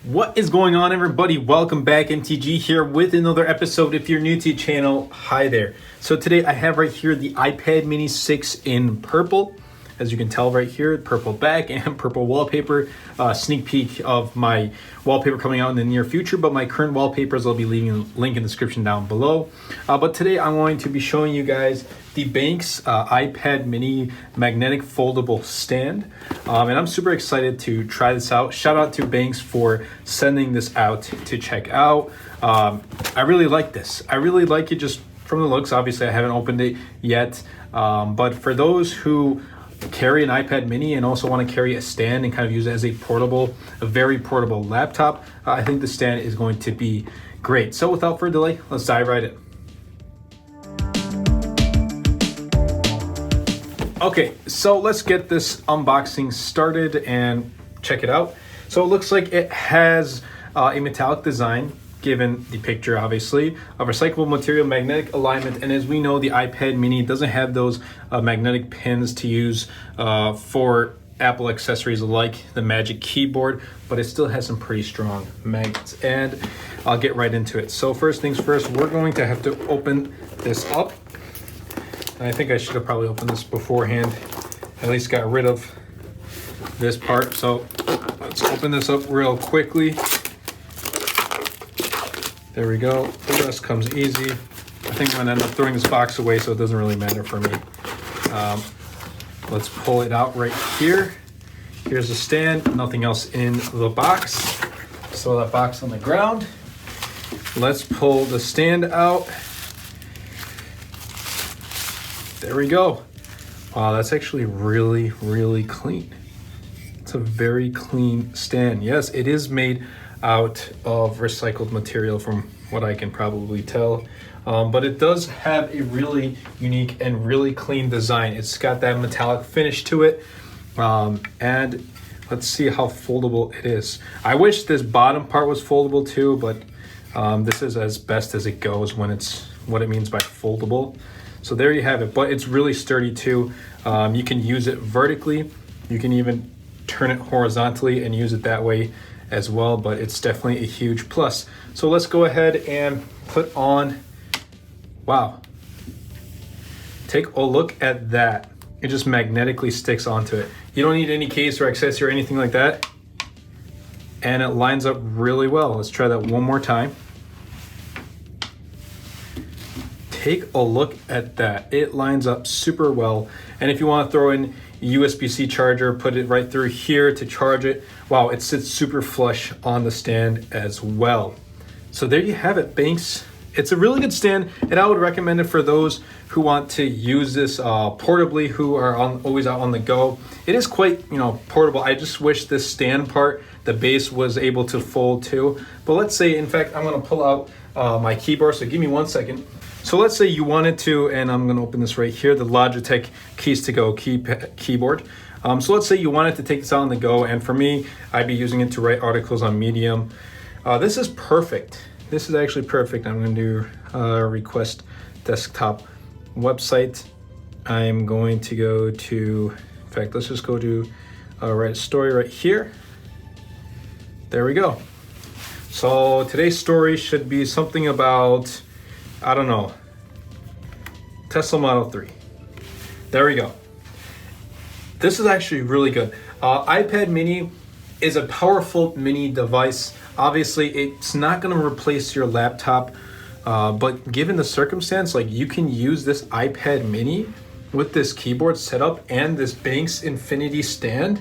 What is going on, everybody? Welcome back. MTG here with another episode. If you're new to the channel, hi there. So today I have right here the iPad mini 6 in purple. As you can tell right here, purple back and purple wallpaper. Sneak peek of my wallpaper coming out in the near future, but my current wallpapers I'll be leaving a link in the description down below. But today I'm going to be showing you guys the Benks iPad mini magnetic foldable stand. And I'm super excited to try this out. Shout out to Benks for sending this out to check out. I really like this. I really like it just from the looks. Obviously I haven't opened it yet, but for those who carry an iPad mini and also want to carry a stand and kind of use it as a very portable laptop, I think the stand is going to be great. So without further delay, let's dive right in. Okay, so let's get this unboxing started and check it out. So it looks like it has a metallic design, given the picture, obviously, a recyclable material, magnetic alignment, and as we know, the iPad mini doesn't have those magnetic pins to use for Apple accessories like the Magic Keyboard, but it still has some pretty strong magnets, and I'll get right into it. So first things first, we're going to have to open this up. I think I should have probably opened this beforehand, at least got rid of this part. So let's open this up real quickly. There we go. The rest comes easy. I think I'm gonna end up throwing this box away, so it doesn't really matter for me. Let's pull it out right here. Here's the stand, nothing else in the box. Throw that box on the ground. Let's pull the stand out. There we go. Wow, that's actually really, really clean. It's a very clean stand. Yes, it is made out of recycled material from what I can probably tell, but it does have a really unique and really clean design. It's got that metallic finish to it, and let's see how foldable it is. I wish this bottom part was foldable too, but this is as best as it goes when it's what it means by foldable. So there you have it, but it's really sturdy too. You can use it vertically, you can even turn it horizontally and use it that way as well, but it's definitely a huge plus. So let's go ahead and put on, wow, take a look at that. It just magnetically sticks onto it. You don't need any case or accessory or anything like that, and it lines up really well. Let's try that one more time. Take a look at that. It lines up super well. And if you want to throw in USB-C charger, put it right through here to charge it. Wow, it sits super flush on the stand as well. So there you have it, Benks. It's a really good stand, and I would recommend it for those who want to use this portably, who are always out on the go. It is quite, portable. I just wish this stand part, the base, was able to fold too. But let's say, in fact, I'm gonna pull out my keyboard, so give me 1 second. So let's say you wanted to, and I'm gonna open this right here, the Logitech Keys to Go keyboard. So let's say you wanted to take this out on the go, and for me, I'd be using it to write articles on Medium. This is perfect. This is actually perfect. I'm gonna do request desktop website. I'm going to go to, in fact, let's just go to write a story right here. There we go. So today's story should be something about, I don't know, Tesla Model 3. There we go. This is actually really good. iPad mini is a powerful mini device. Obviously, it's not gonna replace your laptop, but given the circumstance, like, you can use this iPad mini with this keyboard setup and this Benks Infinity stand,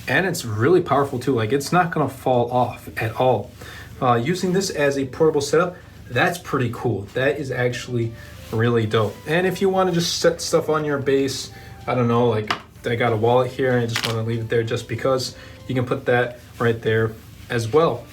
and it's really powerful too. Like, it's not gonna fall off at all. Using this as a portable setup, that's pretty cool. That is actually really dope. And if you want to just set stuff on your base, I don't know, like I got a wallet here and I just want to leave it there just because, you can put that right there as well.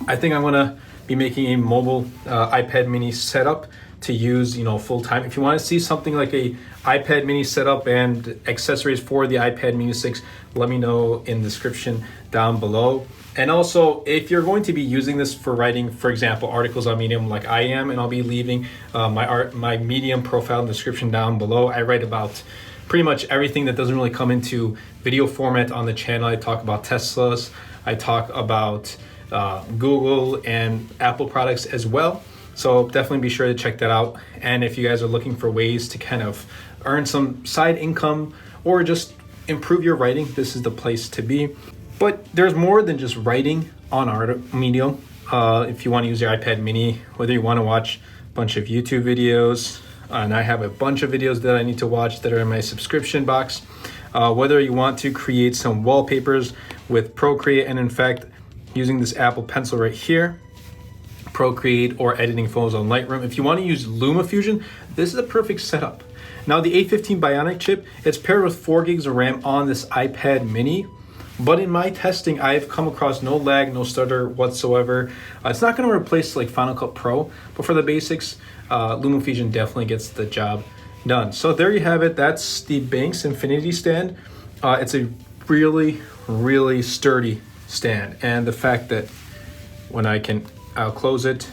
I think I'm gonna be making a mobile iPad mini setup to use, full time. If you want to see something like a iPad mini setup and accessories for the iPad mini 6, let me know in the description down below. And also, if you're going to be using this for writing, for example, articles on Medium like I am, and I'll be leaving my Medium profile in the description down below. I write about pretty much everything that doesn't really come into video format on the channel. I talk about Teslas, I talk about Google and Apple products as well. So definitely be sure to check that out. And if you guys are looking for ways to kind of earn some side income or just improve your writing, this is the place to be. But there's more than just writing on art Medium. If you want to use your iPad mini, whether you want to watch a bunch of YouTube videos, and I have a bunch of videos that I need to watch that are in my subscription box, whether you want to create some wallpapers with Procreate, and in fact, using this Apple Pencil right here, Procreate, or editing photos on Lightroom. If you want to use LumaFusion, this is a perfect setup. Now the A15 Bionic chip, it's paired with 4 gigs of RAM on this iPad mini, but in my testing, I've come across no lag, no stutter whatsoever. It's not going to replace like Final Cut Pro, but for the basics, LumaFusion definitely gets the job done. So there you have it. That's the Benks Infinity stand. It's a really, really sturdy stand, and the fact that when I'll close it,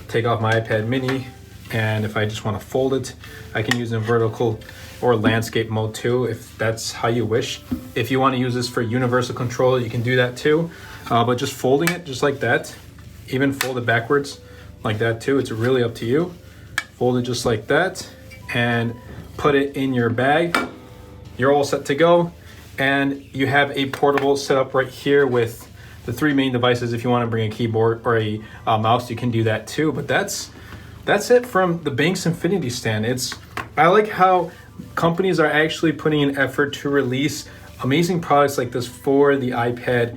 take off my iPad mini, and if I just want to fold it, I can use it in vertical or landscape mode too, if that's how you wish. If you want to use this for universal control, you can do that too. But just folding it just like that, even fold it backwards like that too, it's really up to you. Fold it just like that and put it in your bag. You're all set to go. And you have a portable setup right here with the 3 main devices. If you want to bring a keyboard or a mouse, you can do that too. But that's it from the Benks Infinity stand. I like how companies are actually putting an effort to release amazing products like this for the iPad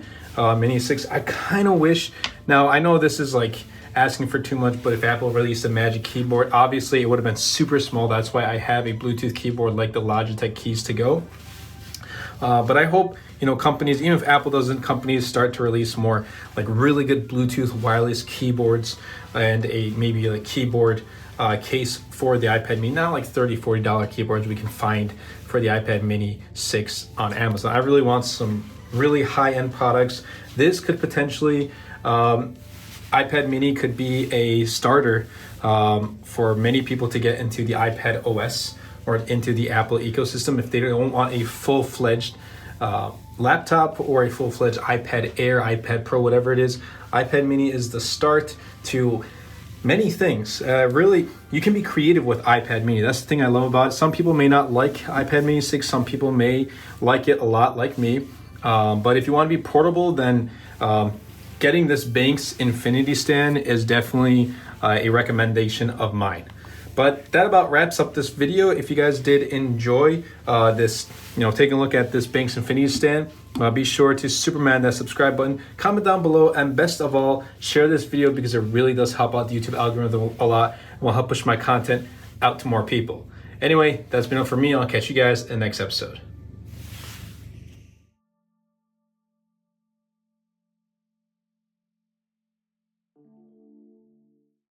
Mini 6. I kind of wish, now I know this is like asking for too much, but if Apple released a Magic Keyboard, obviously it would have been super small. That's why I have a Bluetooth keyboard like the Logitech Keys to Go. But I hope, companies, even if Apple doesn't, companies start to release more like really good Bluetooth wireless keyboards and maybe a keyboard case for the iPad mini, not like $30, $40 keyboards we can find for the iPad mini 6 on Amazon. I really want some really high-end products. This could potentially, iPad mini could be a starter for many people to get into the iPad OS or into the Apple ecosystem if they don't want a full-fledged laptop or a full-fledged iPad Air, iPad Pro, whatever it is. iPad mini is the start to many things. Really, you can be creative with iPad mini. That's the thing I love about it. Some people may not like iPad mini 6. Some people may like it a lot, like me. But if you want to be portable, then getting this Benks Infinity stand is definitely a recommendation of mine. But that about wraps up this video. If you guys did enjoy this, taking a look at this Benks Infinity stand, be sure to Superman that subscribe button, comment down below, and best of all, share this video because it really does help out the YouTube algorithm a lot and will help push my content out to more people. Anyway, that's been it for me. I'll catch you guys in the next episode.